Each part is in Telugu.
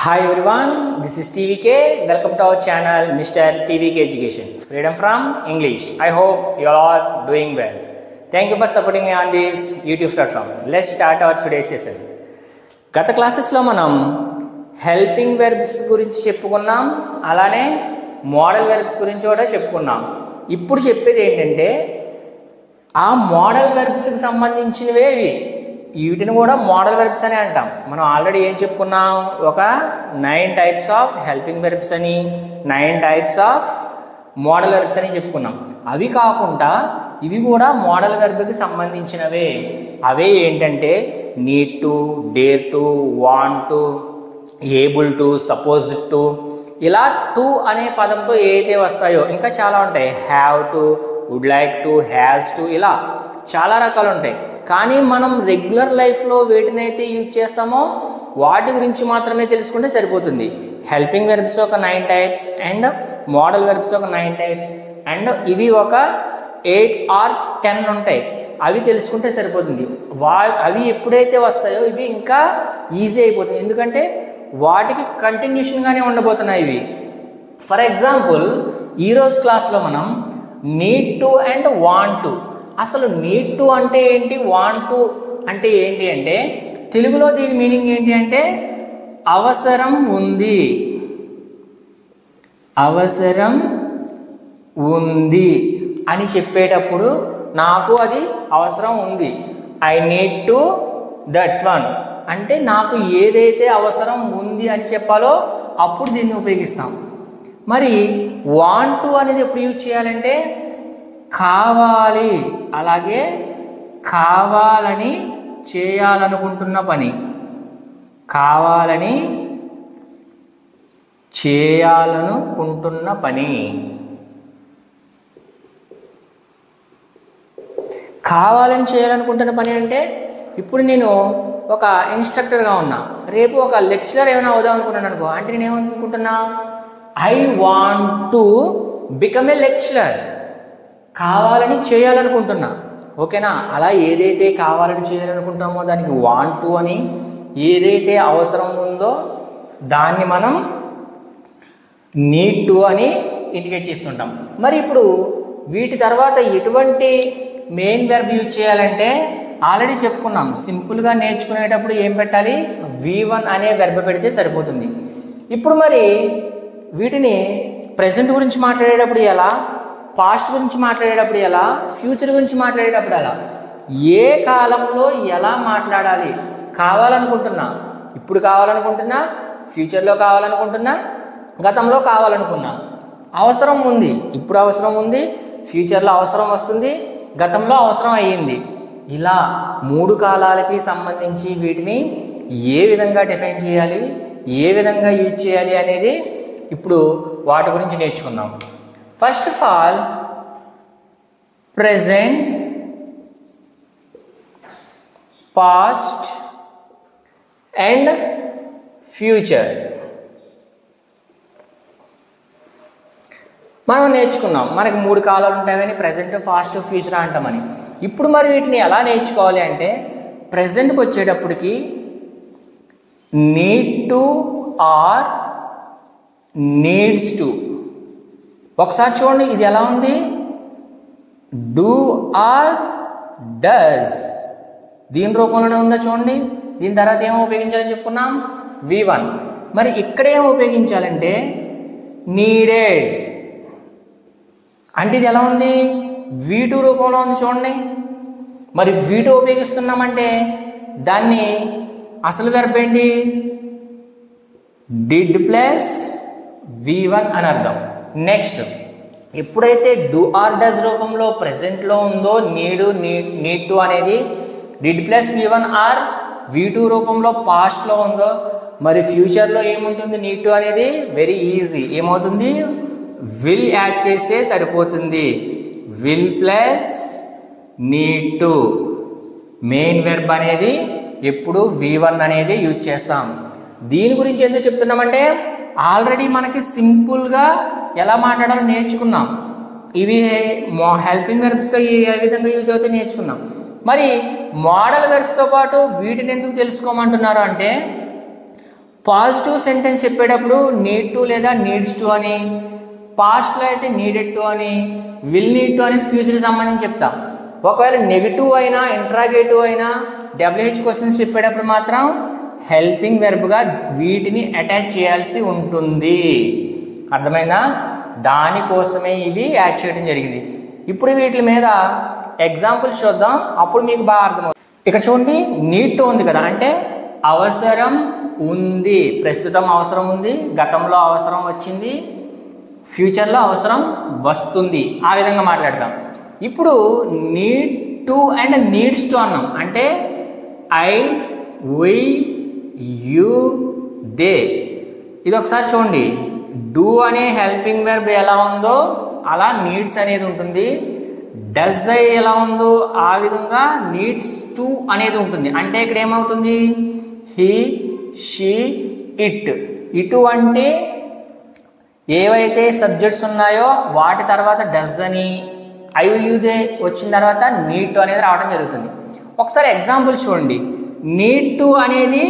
Hi everyone, this is TVK. Welcome to our channel Mr. TVK Education. Freedom from English. I hope you all are doing well. Thank you for supporting me on this YouTube platform. Let's start our today's session. గత క్లాసెస్లో మనం హెల్పింగ్ వెర్బ్స్ గురించి చెప్పుకున్నాం, అలానే మోడల్ వెర్బ్స్ గురించి కూడా చెప్పుకున్నాం. ఇప్పుడు చెప్పేది ఏంటంటే ఆ మోడల్ వెర్బ్స్కి సంబంధించినవే వీటిని కూడా మోడల్ వెర్బ్స్ అని అంటాం. మనం ఆల్రెడీ ఏం చెప్పుకున్నాం, ఒక 9 టైప్స్ ఆఫ్ హెల్పింగ్ వెర్బ్స్ అని 9 టైప్స్ ఆఫ్ మోడల్ వెర్బ్స్ అని చెప్పుకున్నాం. అవి కాకుండా ఇవి కూడా మోడల్ వెర్బ్కి సంబంధించినవే. అవే ఏంటంటే need to, dare to, want to, able to, suppose to, ఇలా టు అనే పదంతో ఏదైతే వస్తాయో ఇంకా చాలా ఉంటాయి. Have to, would like to, has to, ఇలా చాలా రకాలు ఉంటాయి. కానీ మనం రెగ్యులర్ లైఫ్లో వేటినైతే యూజ్ చేస్తామో వాటి గురించి మాత్రమే తెలుసుకుంటే సరిపోతుంది. హెల్పింగ్ వెర్బ్స్ ఒక 9 టైప్స్ అండ్ మోడల్ వెర్బ్స్ ఒక 9 టైప్స్ అండ్ ఇవి ఒక 8 or 10 ఉంటాయి. అవి తెలుసుకుంటే సరిపోతుంది. అవి ఎప్పుడైతే వస్తాయో ఇవి ఇంకా ఈజీ అయిపోతుంది, ఎందుకంటే వాటికి కంటిన్యూషన్గానే ఉండబోతున్నాయి ఇవి. ఫర్ ఎగ్జాంపుల్ ఈరోజు క్లాస్లో మనం need to and want to, అసలు నీడ్ టు అంటే ఏంటి, వాంట్ టు అంటే ఏంటి అంటే తెలుగులో దీని మీనింగ్ ఏంటి అంటే అవసరం ఉంది, అవసరం ఉంది అని చెప్పేటప్పుడు నాకు అది అవసరం ఉంది. I need to that one అంటే నాకు ఏదైతే అవసరం ఉంది అని చెప్పాలో అప్పుడు దీన్ని ఉపయోగిస్తాం. మరి వాంట్ టు అనేది ఎప్పుడు యూజ్ చేయాలంటే కావాలి, అలాగే కావాలని చేయాలనుకుంటున్న పని, కావాలని చేయాలనుకుంటున్న పని. కావాలని చేయాలనుకుంటున్న పని అంటే ఇప్పుడు నేను ఒక ఇన్స్ట్రక్టర్గా ఉన్నా, రేపు ఒక లెక్చరర్ ఏమైనా అవుదాం అనుకున్నాను అనుకో, అంటే నేను ఏమనుకుంటున్నా, I want to become a lecturer, కావాలని చేయాలనుకుంటున్నా. ఓకేనా? అలా ఏదైతే కావాలని చేయాలనుకుంటున్నామో దానికి వాంట్ టు అని, ఏదైతే అవసరం ఉందో దాన్ని మనం నీడ్ టు అని ఇండికేట్ చేస్తుంటాం. మరి ఇప్పుడు వీటి తర్వాత ఎటువంటి మెయిన్ వెర్బ్ యూజ్ చేయాలంటే ఆల్రెడీ చెప్పుకున్నాం, సింపుల్గా నేర్చుకునేటప్పుడు ఏం పెట్టాలి, V1 అనే వెర్బ్ పెడితే సరిపోతుంది. ఇప్పుడు మరి వీటిని ప్రెజెంట్ గురించి మాట్లాడేటప్పుడు ఎలా, పాస్ట్ గురించి మాట్లాడేటప్పుడు ఎలా, ఫ్యూచర్ గురించి మాట్లాడేటప్పుడు ఎలా, ఏ కాలంలో ఎలా మాట్లాడాలి, కావాలనుకుంటున్నా, ఇప్పుడు కావాలనుకుంటున్నా, ఫ్యూచర్లో కావాలనుకుంటున్నా, గతంలో కావాలనుకున్నా, అవసరం ఉంది, ఇప్పుడు అవసరం ఉంది, ఫ్యూచర్లో అవసరం వస్తుంది, గతంలో అవసరం అయ్యింది, ఇలా 3 కాలాలకి సంబంధించి వీటిని ఏ విధంగా డిఫైన్ చేయాలి, ఏ విధంగా యూజ్ చేయాలి అనేది ఇప్పుడు వాటి గురించి నేర్చుకుందాం. First of all present, past and future మనం నేర్చుకున్నాం. మనకి 3 కాలాలు ఉంటాయని ప్రెజెంట్, పాస్ట్, ఫ్యూచర్ అంటామని. ఇప్పుడు మరి వీటిని ఎలా నేర్చుకోవాలి అంటే ప్రెజెంట్కి వచ్చేటప్పటికి need to or needs to. ఒకసారి చూడండి ఇది ఎలా ఉంది, డూ ఆర్ డస్, దీని రూపంలోనే ఉందా చూడండి. దీని తర్వాత ఏమో ఉపయోగించాలని చెప్పుకున్నాం, V1. మరి ఇక్కడ ఏమో ఉపయోగించాలంటే నీడెడ్ అంటే ఇది ఎలా ఉంది, V2 రూపంలో ఉంది చూడండి. మరి V2 ఉపయోగిస్తున్నామంటే దాన్ని అసలు వెర్బ్ ఏంటి, డిడ్ ప్లస్ V1 అని అర్థం. నెక్స్ట్ ఎప్పుడైతే డూ ఆర్ డస్ రూపంలో ప్రెజెంట్లో ఉందో నీడ్ టు అనేది did plus V1 or V2 రూపంలో పాస్ట్లో ఉందో, మరి ఫ్యూచర్లో ఏముంటుంది, నీడ్ టు అనేది వెరీ ఈజీ, ఏమవుతుంది, విల్ యాడ్ చేస్తే సరిపోతుంది. Will plus need to, main verb అనేది ఎప్పుడు V1 అనేది యూజ్ చేస్తాం. దీని గురించి ఎందుకు చెప్తున్నామంటే ఆల్రెడీ మనకి సింపుల్గా ఎలా మాట్లాడాలో నేర్చుకున్నాం. ఇవి హెల్పింగ్ వెర్బ్స్గా ఏ విధంగా యూజ్ అవుతాయి నేర్చుకున్నాం. మరి మోడల్ వెర్బ్స్తో పాటు వీటిని ఎందుకు తెలుసుకోమంటున్నారు అంటే పాజిటివ్ సెంటెన్స్ చెప్పేటప్పుడు నీడ్ టు లేదా నీడ్స్ టు అని, పాస్ట్లో అయితే నీడెడ్ టు అని, విల్ నీడ్ టు అనేది ఫ్యూచర్కి సంబంధించి చెప్తాం. ఒకవేళ నెగిటివ్ అయినా ఇంట్రాగేటివ్ అయినా WH క్వశ్చన్స్ చెప్పేటప్పుడు మాత్రం హెల్పింగ్ వెర్బ్గా వీటిని అటాచ్ చేయాల్సి ఉంటుంది. అర్థమైందా? దానికోసమే ఇవి యాడ్ చేయడం జరిగింది. ఇప్పుడు వీటి మీద ఎగ్జాంపుల్స్ చూద్దాం, అప్పుడు మీకు బాగా అర్థమవుతుంది. ఇక్కడ చూడండి, నీడ్ టు ఉంది కదా, అంటే అవసరం ఉంది, ప్రస్తుతం అవసరం ఉంది, గతంలో అవసరం వచ్చింది, ఫ్యూచర్లో అవసరం వస్తుంది, ఆ విధంగా మాట్లాడతాం. ఇప్పుడు need to and needs to అన్నాం, అంటే ఐ, వి, యూ, దే. ఇది ఒకసారి చూడండి, డూ అనే హెల్పింగ్ వెర్బ్ ఎలా ఉందో అలా నీడ్స్ అనేది ఉంటుంది. డస్ ఐ ఎలా ఉందో ఆ విధంగా నీడ్స్ టు అనేది ఉంటుంది. అంటే ఇక్కడ ఏమవుతుంది, హీ, షీ, ఇట్. ఇటు అంటే ఏవైతే సబ్జెక్ట్స్ ఉన్నాయో వాటి తర్వాత డస్ అని, ఐ యూ దే వచ్చిన తర్వాత నీడ్ టు అనేది రావడం జరుగుతుంది. ఒకసారి ఎగ్జాంపుల్ చూడండి. నీడ్ టు అనేది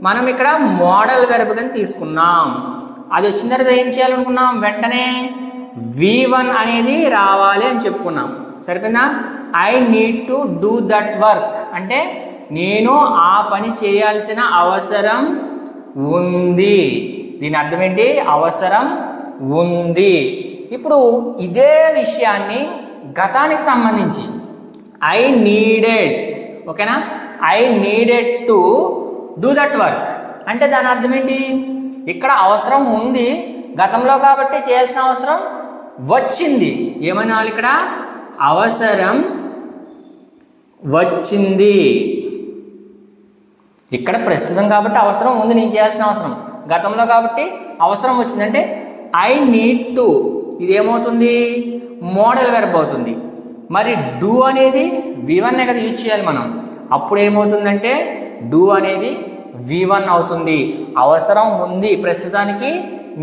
మనం ఇక్కడ మోడల్ వెర్బ్ కింద తీసుకున్నాం. అది వచ్చిన తర్వాత ఏం చేయాలనుకున్నాం, వెంటనే V1 అనేది రావాలి అని చెప్పుకున్నాం. సరిపోయిందా? I need to do that work అంటే నేను ఆ పని చేయాల్సిన అవసరం ఉంది. దీని అర్థం ఏంటి, అవసరం ఉంది. ఇప్పుడు ఇదే విషయాన్ని గతానికి సంబంధించి ఐ నీడెడ్, ఓకేనా, I needed to do that work అంటే దాని అర్థం ఏంటి, ఇక్కడ అవసరం ఉంది, గతంలో కాబట్టి చేయాల్సిన అవసరం వచ్చింది. ఏమనాలి, ఇక్కడ అవసరం వచ్చింది. ఇక్కడ ప్రస్తుతం కాబట్టి అవసరం ఉంది, నేను చేయాల్సిన అవసరం. గతంలో కాబట్టి అవసరం వచ్చిందంటే ఐ నీడ్ టు, ఇది ఏమవుతుంది, మోడల్ వెర్బ్ అవుతుంది. మరి డూ అనేది V1 కదా యూజ్ చేయాలి మనం. అప్పుడు ఏమవుతుందంటే డూ అనేది V1 అవుతుంది. అవసరం ఉంది, ప్రస్తుతానికి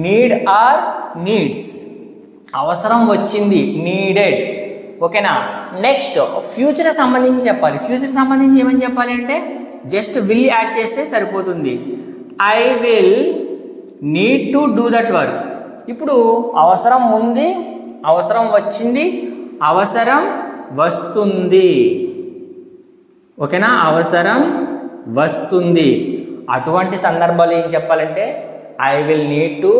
నీడ్ ఆర్ నీడ్స్, అవసరం వచ్చింది, నీడెడ్. ఓకేనా? నెక్స్ట్ ఫ్యూచర్ సంబంధించి చెప్పాలి. ఫ్యూచర్ సంబంధించి ఏమని చెప్పాలి అంటే జస్ట్ విల్ యాడ్ చేస్తే సరిపోతుంది. I will need to do that work. ఇప్పుడు అవసరం ఉంది, అవసరం వచ్చింది, అవసరం వస్తుంది. ఓకేనా? అవసరం వస్తుంది. అటువంటి సందర్భాలు ఏం చెప్పాలంటే I will need to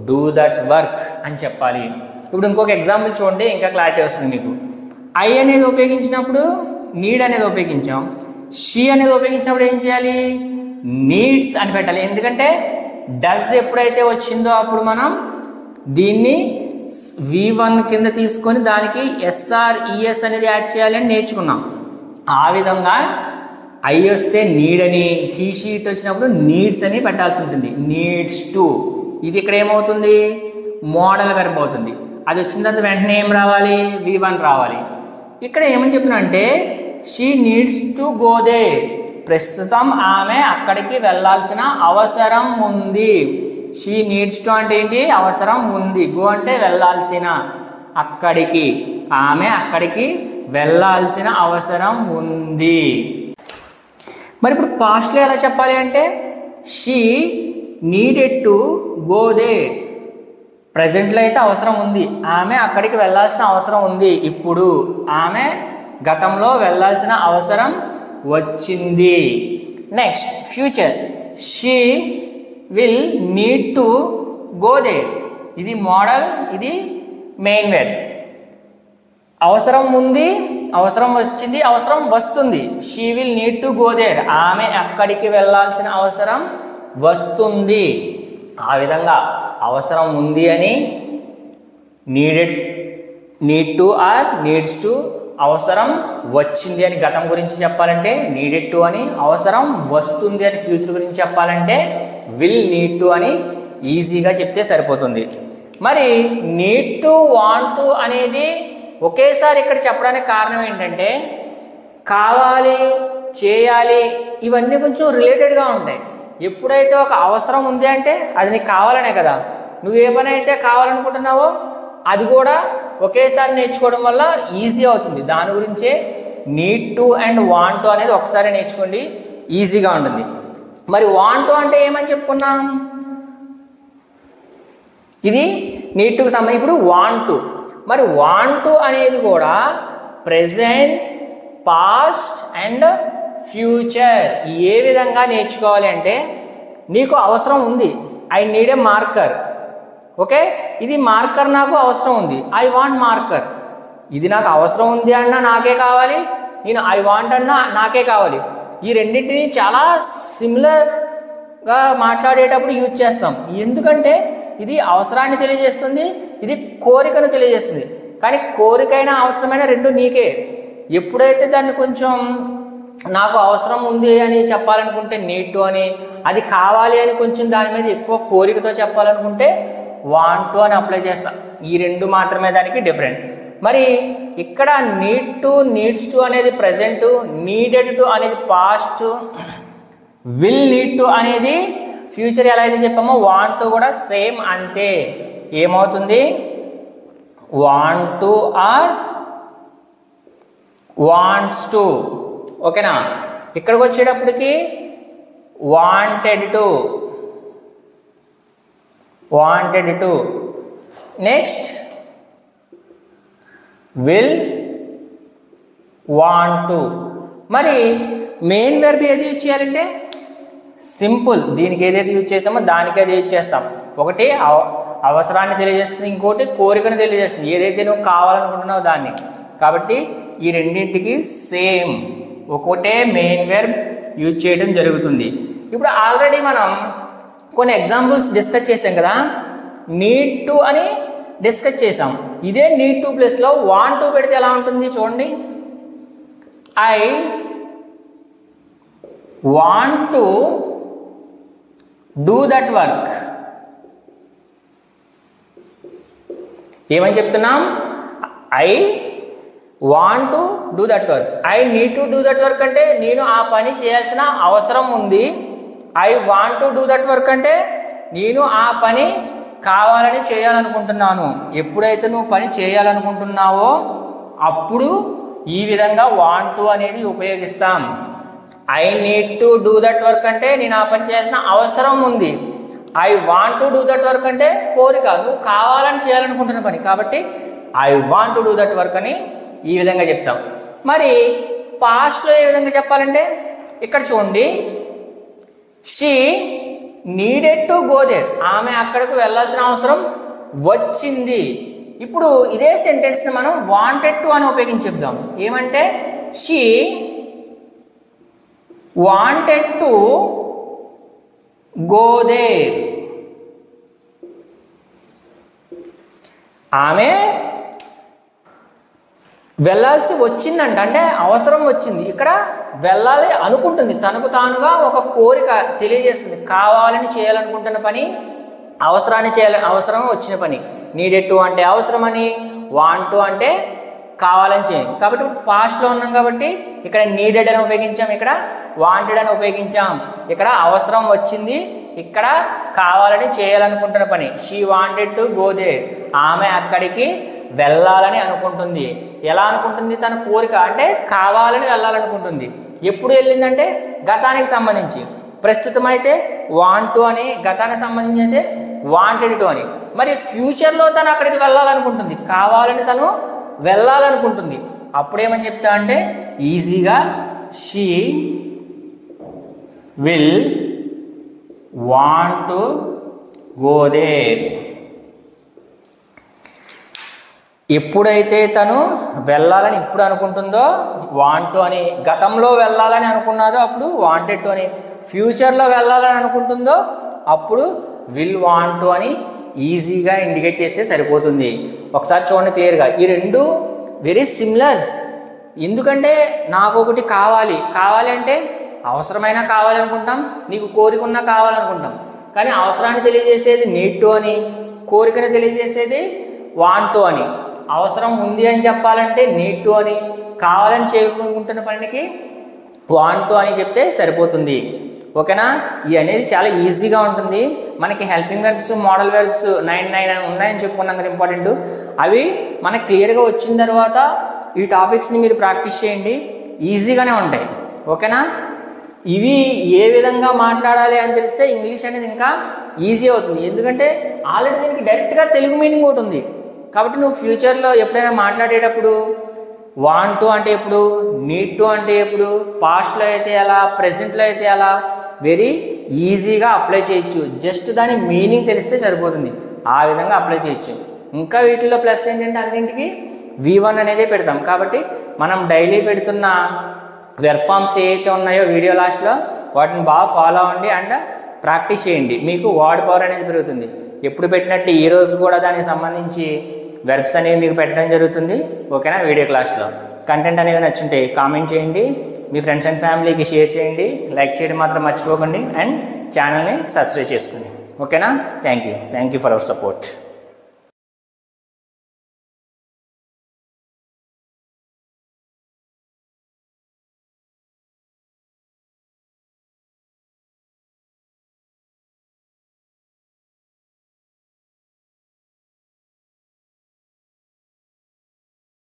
do that work అని చెప్పాలి. ఇప్పుడు ఇంకొక ఎగ్జాంపుల్ చూడండి, ఇంకా క్లారిటీ వస్తుంది మీకు. ఐ అనేది ఉపయోగించినప్పుడు నీడ్ అనేది ఉపయోగించాం, షీ అనేది ఉపయోగించినప్పుడు ఏం చేయాలి, నీడ్స్ అని పెట్టాలి. ఎందుకంటే డస్ ఎప్పుడైతే వచ్చిందో అప్పుడు మనం దీన్ని V1 కింద తీసుకొని దానికి SRES అనేది యాడ్ చేయాలి అని నేర్చుకున్నాం. ఆ విధంగా ఐ వస్తే నీడ్ అని, హీ షీట్ వచ్చినప్పుడు నీడ్స్ అని పెట్టాల్సి ఉంటుంది. నీడ్స్ టు, ఇది ఇక్కడ ఏమవుతుంది, మోడల్ వెర్బ్ అవుతుంది. అది వచ్చిన తర్వాత వెంటనే ఏం రావాలి, V1 రావాలి. ఇక్కడ ఏమని చెప్పినా అంటే she needs to go they, ప్రస్తుతం ఆమె అక్కడికి వెళ్ళాల్సిన అవసరం ఉంది. షీ నీడ్స్ టు అంటే ఏంటి, అవసరం ఉంది. గో అంటే వెళ్ళాల్సిన, అక్కడికి, ఆమె అక్కడికి వెళ్ళాల్సిన అవసరం ఉంది. మరి ఇప్పుడు పాస్ట్లో ఎలా చెప్పాలి అంటే she needed to go there, ప్రజెంట్లో అయితే అవసరం ఉంది, ఆమె అక్కడికి వెళ్ళాల్సిన అవసరం ఉంది. ఇప్పుడు ఆమె గతంలో వెళ్ళాల్సిన అవసరం వచ్చింది. Next future, she will need to go there, ఇది మోడల్, ఇది మెయిన్ వెర్బ్. అవసరం ఉంది, అవసరం వచ్చింది, అవసరం వస్తుంది. She will need to go there, ఆమె అక్కడికి వెళ్ళాల్సిన అవసరం వస్తుంది. ఆ విధంగా అవసరం ఉంది అని need to or needs to, అవసరం వచ్చింది అని గతం గురించి చెప్పాలంటే నీడెడ్ టు అని, అవసరం వస్తుంది అని ఫ్యూచర్ గురించి చెప్పాలంటే విల్ నీడ్ టు అని ఈజీగా చెప్తే సరిపోతుంది. మరి నీడ్ టు, వాంట్ టు అనేది ఒకేసారి ఇక్కడ చెప్పడానికి కారణం ఏంటంటే కావాలి, చేయాలి, ఇవన్నీ కొంచెం రిలేటెడ్గా ఉంటాయి. ఎప్పుడైతే ఒక అవసరం ఉంది అంటే అది నీకు కావాలనే కదా, నువ్వు ఏ పని అయితే కావాలనుకుంటున్నావో అది కూడా ఒకేసారి నేర్చుకోవడం వల్ల ఈజీ అవుతుంది. దాని గురించే need to and want to అనేది ఒకసారి నేర్చుకోండి, ఈజీగా ఉంటుంది. మరి వాంట్ టు అంటే ఏమని చెప్పుకున్నాం, ఇది నీడ్ టుకి సంబంధించి. ఇప్పుడు వాంట్ టు, మరి వాంట్ టు అనేది కూడా ప్రెజెంట్, పాస్ట్ అండ్ ఫ్యూచర్ ఏ విధంగా నేర్చుకోవాలి అంటే, నీకు అవసరం ఉంది, I need a marker. Okay, ఇది మార్కర్ నాకు అవసరం ఉంది, ఐ వాంట్ మార్కర్. ఇది నాకు అవసరం ఉంది అన్నా నాకే కావాలి, నేను ఐ వాంట్ అన్నా నాకే కావాలి. ఈ రెండింటిని చాలా సిమిలర్గా మాట్లాడేటప్పుడు యూజ్ చేస్తాం. ఎందుకంటే ఇది అవసరాన్ని తెలియజేస్తుంది, ఇది కోరికను తెలియజేస్తుంది. కానీ కోరికైనా అవసరమైన రెండు నీకే. ఎప్పుడైతే దాన్ని కొంచెం నాకు అవసరం ఉంది అని చెప్పాలనుకుంటే నీడ్ టు అని, అది కావాలి అని కొంచెం దాని మీద ఎక్కువ కోరికతో చెప్పాలనుకుంటే వాంట్ టు అని అప్లై చేస్తాం. ఈ రెండు మాత్రమే దానికి డిఫరెంట్. మరి ఇక్కడ నీడ్ టు, నీడ్స్ టు అనేది ప్రజెంట్, నీడెడ్ టు అనేది పాస్ట్, విల్ నీడ్ టు అనేది ఫ్యూచర్. ఎలా అయితే చెప్పామో వాంట్ టు కూడా సేమ్ అంతే. ఏమవుతుంది, want to or wants to. ఓకేనా, ఇక్కడికి వచ్చేటప్పటికి wanted to, wanted to. Next will want to. మరి మెయిన్ వెర్బ్ ఏది యూజ్ చేయాలంటే సింపుల్, దీనికి ఏదైతే యూజ్ చేసామో దానికి అది యూజ్ చేస్తాం. ఒకటి అవసరాన్ని తెలియజేస్తుంది, ఇంకోటి కోరికను తెలియజేస్తుంది, ఏదైతే నువ్వు కావాలనుకుంటున్నావు దాన్ని. కాబట్టి ఈ రెండింటికి సేమ్ ఒకటే మెయిన్ వెర్బ్ యూజ్ చేయడం జరుగుతుంది. ఇప్పుడు ఆల్రెడీ మనం కొన్ని ఎగ్జాంపుల్స్ డిస్కస్ చేసాం కదా, నీడ్ టు అని డిస్కస్ చేసాం. ఇదే నీడ్ టు ప్లేస్లో వాంట్ టు పెడితే ఎలా ఉంటుంది చూడండి. I want to do that work. ఏమని చెప్తున్నాం, I want to do that work. I need to do that work అంటే నేను ఆ పని చేయాల్సిన అవసరం ఉంది. I want to do that work అంటే నేను ఆ పని కావాలని చేయాలనుకుంటున్నాను. ఎప్పుడైతే నువ్వు పని చేయాలనుకుంటున్నావో అప్పుడు ఈ విధంగా వాంట్ టు అనేది ఉపయోగిస్తాం. I need to do that work అంటే నేను ఆ పని చేయాల్సిన అవసరం ఉంది. I want to do that work అంటే కోరిక, నువ్వు కావాలని చేయాలనుకుంటున్న పని. కాబట్టి I want to do that work అని ఈ విధంగా చెప్తాం. మరి పాస్ట్లో ఏ విధంగా చెప్పాలంటే ఇక్కడ చూడండి, she needed to go there. ఆమె అక్కడికి వెళ్ళాల్సిన అవసరం వచ్చింది. ఇప్పుడు ఇదే సెంటెన్స్ని మనం వాంటెడ్ టు అని ఉపయోగించి చెప్దాం. ఏమంటే she wanted to go there. ఆమె వెళ్ళాల్సి వచ్చిందంట, అంటే అవసరం వచ్చింది. ఇక్కడ వెళ్ళాలి అనుకుంటుంది, తనకు తానుగా ఒక కోరిక తెలియజేస్తుంది. కావాలని చేయాలనుకుంటున్న పని, అవసరాన్ని అవసరం వచ్చిన పని. నీడెడ్ టు అంటే అవసరమని, వాంట్ టు అంటే కావాలని చేయాలి. కాబట్టి ఇప్పుడు పాస్ట్లో ఉన్నాం కాబట్టి ఇక్కడ నీడెడ్ అని ఉపయోగించాం, ఇక్కడ వాంటెడ్ అని ఉపయోగించాం. ఇక్కడ అవసరం వచ్చింది, ఇక్కడ కావాలని చేయాలనుకుంటున్న పని. She wanted to go there. ఆమె అక్కడికి వెళ్ళాలని అనుకుంటుంది. ఎలా అనుకుంటుంది, తన కోరిక అంటే కావాలని వెళ్ళాలనుకుంటుంది. ఎప్పుడు వెళ్ళిందంటే గతానికి సంబంధించి, ప్రస్తుతం అయితే వాంట్ టు అని, గతానికి సంబంధించి అయితే వాంటెడ్ టు అని. మరి ఫ్యూచర్లో తను అక్కడికి వెళ్ళాలనుకుంటుంది, కావాలని తను వెళ్ళాలనుకుంటుంది. అప్పుడేమని చెప్తా అంటే ఈజీగా she will want to go there. ఎప్పుడైతే తను వెళ్ళాలని ఇప్పుడు అనుకుంటుందో వాంట్ టు అని, గతంలో వెళ్ళాలని అనుకున్నదో అప్పుడు వాంటెడ్ టు అని, ఫ్యూచర్లో వెళ్ళాలని అనుకుంటుందో అప్పుడు విల్ వాంట్ టు అని ఈజీగా ఇండికేట్ చేస్తే సరిపోతుంది. ఒకసారి చూడండి క్లియర్గా, ఈ రెండు వెరీ సిమిలర్స్. ఎందుకంటే నాకు ఒకటి కావాలి, కావాలి అంటే అవసరమైనా కావాలనుకుంటాం, నీకు కోరిక ఉన్నా కావాలనుకుంటాం. కానీ అవసరాన్ని తెలియజేసేది నీడ్ టు అని, కోరికను తెలియజేసేది వాంట్ టు అని. అవసరం ఉంది అని చెప్పాలంటే నీడ్ టు అని, కావాలని చేయాలనుకుంటున్న పనికి వాంట్ టు అని చెప్తే సరిపోతుంది. ఓకేనా, ఇది అనేది చాలా ఈజీగా ఉంటుంది. మనకి హెల్పింగ్ వెర్బ్స్, మోడల్ వెర్బ్స్ 9 ఉన్నాయని చెప్పుకున్నాం కదా ఇంపార్టెంట్. అవి మనకు క్లియర్గా వచ్చిన తర్వాత ఈ టాపిక్స్ని మీరు ప్రాక్టీస్ చేయండి, ఈజీగానే ఉంటాయి. ఓకేనా, ఇవి ఏ విధంగా మాట్లాడాలి అని తెలిస్తే ఇంగ్లీష్ అనేది ఇంకా ఈజీ అవుతుంది. ఎందుకంటే ఆల్రెడీ దీనికి డైరెక్ట్గా తెలుగు మీనింగ్ ఒకటి ఉంది. కాబట్టి నువ్వు ఫ్యూచర్లో ఎప్పుడైనా మాట్లాడేటప్పుడు వాంట్ టు అంటే ఎప్పుడు, నీడ్ టు అంటే ఎప్పుడు, పాస్ట్లో అయితే ఎలా, ప్రెజెంట్లో అయితే ఎలా, వెరీ ఈజీగా అప్లై చేయొచ్చు. జస్ట్ దాని మీనింగ్ తెలిస్తే సరిపోతుంది, ఆ విధంగా అప్లై చేయొచ్చు. ఇంకా వీటిలో ప్లస్ ఏంటంటే అన్నింటికి V1 అనేదే పెడతాం. కాబట్టి మనం డైలీ పెడుతున్న వెర్బ్ ఫామ్స్ ఏవైతే ఉన్నాయో వీడియో లాస్ట్లో వాటిని బాగా ఫాలో అవ్వండి అండ్ ప్రాక్టీస్ చేయండి. మీకు వర్డ్ పవర్ అనేది పెరుగుతుంది. ఎప్పుడు పెట్టినట్టు ఈరోజు కూడా దానికి సంబంధించి వెర్బ్స్ అనేవి మీకు పెట్టడం జరుగుతుంది. ఓకేనా? వీడియో క్లాస్లో కంటెంట్ అనేది నచ్చుంటే కామెంట్ చేయండి, మీ ఫ్రెండ్స్ అండ్ ఫ్యామిలీకి షేర్ చేయండి, లైక్ చేయడం మాత్రం మర్చిపోకండి అండ్ ఛానల్ని సబ్స్క్రైబ్ చేసుకోండి. ఓకేనా? Thank you for our support.